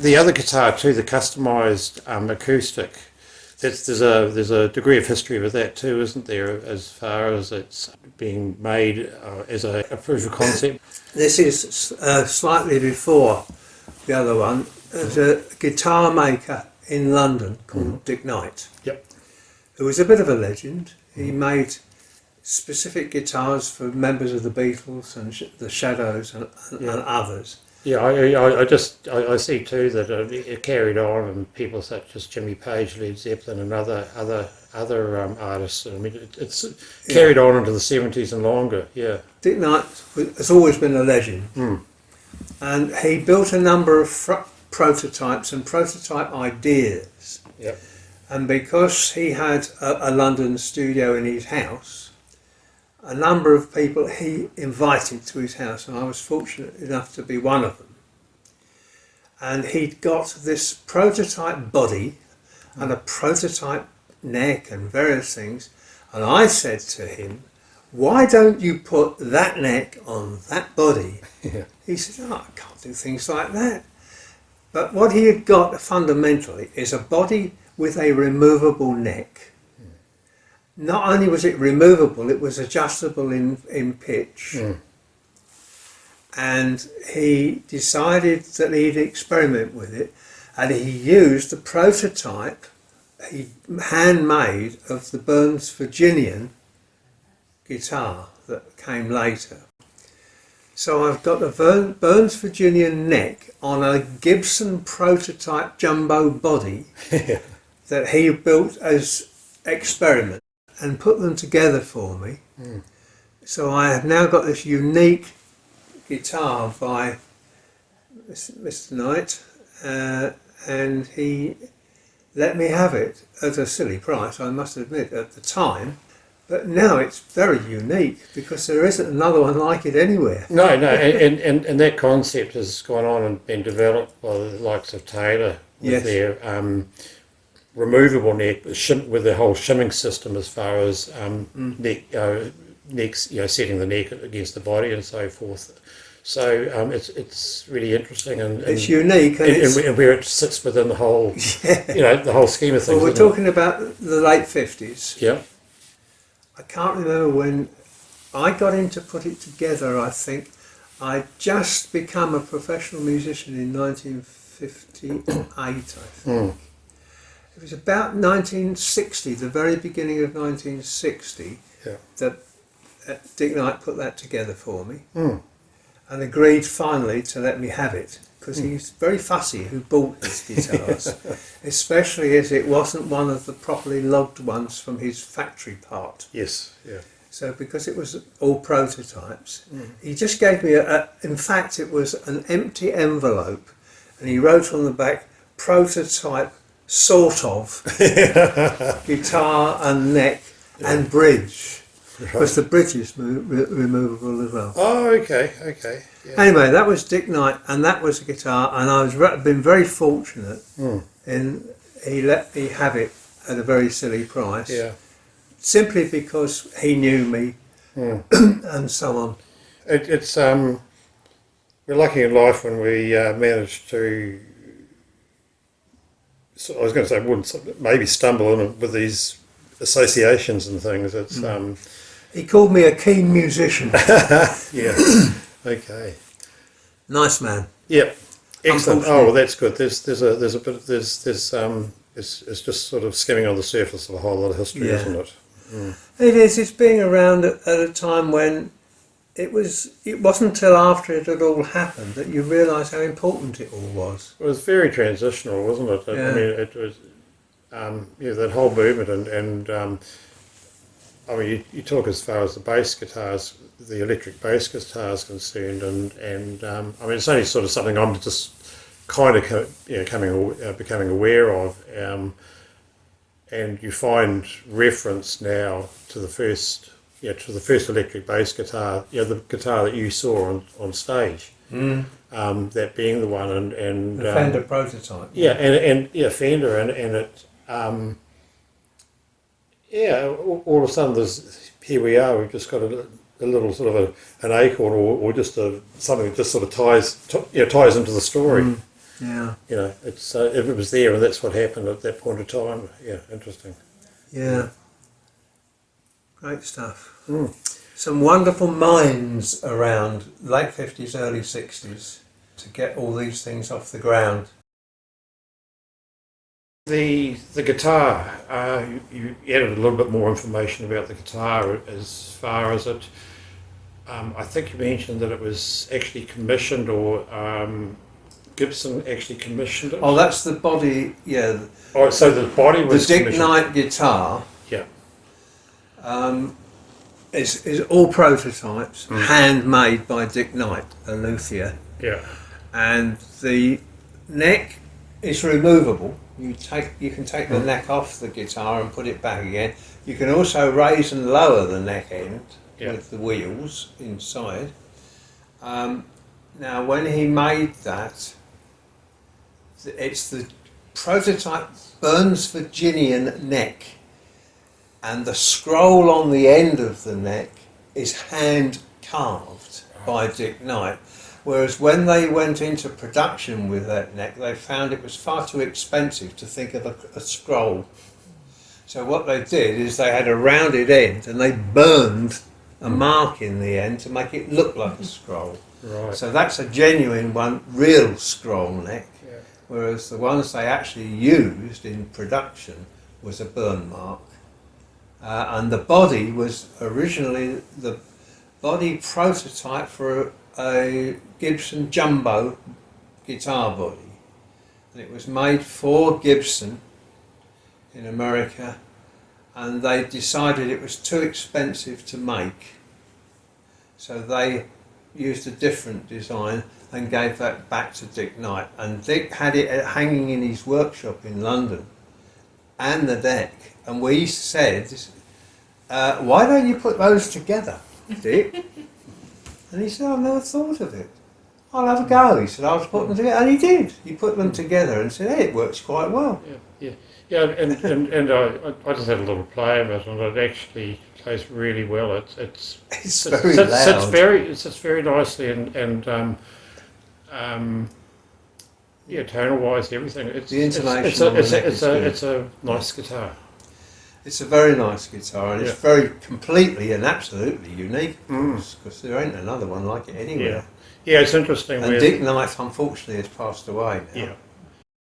the other guitar too, the customised acoustic. There's a degree of history with that too, isn't there? As far as it's being made as a proof of concept. This is slightly before the other one. There's a guitar maker in London called Dick Knight. Yep. Who was a bit of a legend. He made specific guitars for members of the Beatles and the Shadows and others. Yeah, I see too that it carried on, and people such as Jimmy Page, Led Zeppelin, and other artists. I mean, it's carried on into the 70s and longer. Yeah. Dick Knight has always been a legend, and he built a number of prototypes and prototype ideas. Yep. And because he had a London studio in his house, a number of people he invited to his house, and I was fortunate enough to be one of them. And he'd got this prototype body and a prototype neck and various things, and I said to him, why don't you put that neck on that body? Yeah. He said, oh, I can't do things like that. But what he had got fundamentally is a body with a removable neck. Not only was it removable, it was adjustable in pitch. And he decided that he'd experiment with it, and he used the prototype he handmade of the Burns Virginian guitar that came later. So I've got the Burns Virginian neck on a Gibson prototype jumbo body that he built as experiment and put them together for me. So I have now got this unique guitar by Mr. Knight, and he let me have it at a silly price, I must admit, at the time. But now it's very unique because there isn't another one like it anywhere. No, and that concept has gone on and been developed by the likes of Taylor with their removable neck with the whole shimming system as far as necks, setting the neck against the body and so forth. So it's really interesting and it's unique and where it sits within the whole the whole scheme of things. Well, we're talking about the late 50s. Yeah. I can't remember when I got in to put it together. I think I'd just become a professional musician in 1958, I think. It was about 1960, the very beginning of 1960, that Dick Knight put that together for me and agreed finally to let me have it, because he's very fussy who bought his guitars, especially as it wasn't one of the properly logged ones from his factory part. Yes, yeah. So because it was all prototypes, he just gave me in fact it was an empty envelope, and he wrote on the back, prototype sort of guitar and neck and bridge, because the bridge is removable as well. Oh, okay. Yeah. Anyway, that was Dick Knight, and that was a guitar, and I've been very fortunate in he let me have it at a very silly price, simply because he knew me and so on. It's we're lucky in life when we manage to. So I was going to say, wouldn't maybe stumble in with these associations and things. It's he called me a keen musician. Yeah. Okay. Nice man. Yep. Excellent. Oh, well, that's good. There's a bit. It's just sort of skimming on the surface of a whole lot of history, isn't it? It is. It's being around at a time when it wasn't until after it had all happened that you realise how important it all was. It was very transitional, wasn't it? I mean, it was that whole movement and I mean, you talk as far as the bass guitars, the electric bass guitar is concerned, and I mean, it's only sort of something I'm just kind of becoming aware of, and you find reference now to the first electric bass guitar, the guitar that you saw on stage, that being the one, and the Fender prototype. And Fender, and it. All of a sudden, here we are. We've just got a little sort of an acorn, or just something that just sort of ties into the story. Yeah. You know, it's if it was there and that's what happened at that point of time. Yeah, interesting. Yeah. Great stuff. Mm. Some wonderful minds around late 50s, early 60s to get all these things off the ground. The guitar, you added a little bit more information about the guitar as far as it. I think you mentioned that it was actually commissioned, or Gibson actually commissioned it. Oh, that's the body, yeah. Oh, so the body was The Dick commissioned. Knight guitar Yeah. is all prototypes, handmade by Dick Knight, a luthier. Yeah. And the neck is removable. You can take the neck off the guitar and put it back again. You can also raise and lower the neck end with the wheels inside. Now, when he made that, it's the prototype Burns Virginian neck, and the scroll on the end of the neck is hand carved by Dick Knight. Whereas when they went into production with that neck, they found it was far too expensive to think of a scroll. So what they did is they had a rounded end and they burned a mark in the end to make it look like a scroll. Right. So that's a genuine one, real scroll neck. Yeah. Whereas the ones they actually used in production was a burn mark. And the body was originally the body prototype for a Gibson jumbo guitar body, and it was made for Gibson in America, and they decided it was too expensive to make, so they used a different design and gave that back to Dick Knight, and Dick had it hanging in his workshop in London and the deck, and we said, why don't you put those together, Dick? And he said, I've never thought of it. I'll have a go. He said, I'll put them together. And he did. He put them together and said, hey, it works quite well. Yeah, and I just had a little play of it, and it actually plays really well. It's very loud. It sits very nicely, and tonal wise, everything. The intonation on the neck is good. It's a nice guitar. It's a very nice guitar, and it's very completely and absolutely unique, because there ain't another one like it anywhere. Yeah, it's interesting. And Dick Knight, unfortunately, has passed away now. Yeah.